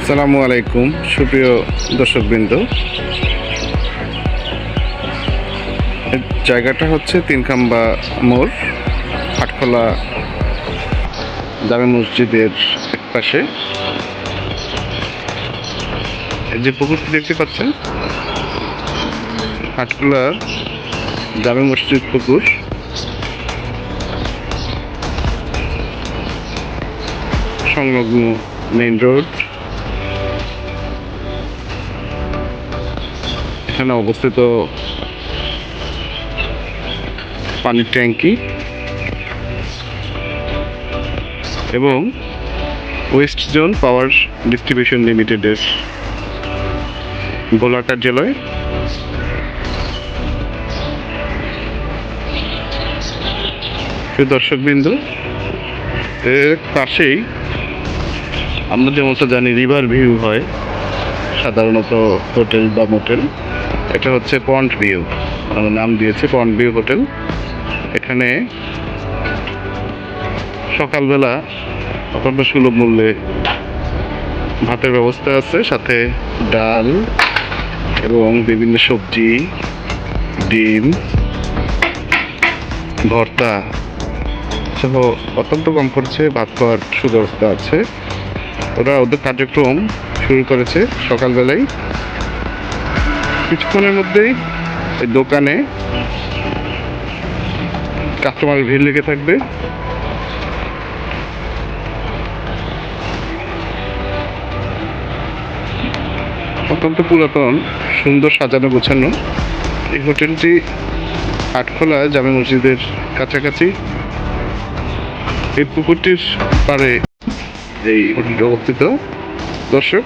আসসালামু আলাইকুম সুপ্রিয় দর্শকবৃন্দ। জায়গাটা হচ্ছে তিনখাম্বা মোড়, আটখোলা জামে মসজিদের এক পাশে। এই যে পুকুরটি দেখতে পাচ্ছেন, আটখোলার জামে মসজিদ পুকুর। সংলগ্ন মেইন রোড, এখানে অবস্থিত পানির ট্যাঙ্কি এবং ওয়েস্ট জোন পাওয়ার ডিস্ট্রিবিউশন লিমিটেডের ভোলা কার্যালয়। দর্শকবৃন্দ, এর পাশেই আমরা যেমনটা জানি রিভার ভিউ হয় সাধারণত হোটেল বা মোটেল, এটা হচ্ছে পন্ড ভিউ, আমরা নাম দিয়েছে পন্ড ভিউ হোটেল। এখানে সকালবেলা অত্যন্ত সুলভ মূল্যে ভাতের ব্যবস্থা আছে, সাথে ডাল এবং বিভিন্ন সবজি, ডিম, ভর্তা সহ অত্যন্ত কম খরচে ভাত খাওয়ার সুব্যবস্থা আছে। ওরা ওদের কার্যক্রম শুরু করেছে সকালবেলায়। কিছুক্ষণের মধ্যেই এই দোকানে কাস্টমারের ভিড় লেগে থাকবে। অত্যন্ত পুরাতন, সুন্দর সাজানো গোছানো এই হোটেলটি আটখোলা জামে মসজিদের কাছাকাছি। এই পুকুরটির পাড়ে এই হোটেলটি অবস্থিত। দর্শক,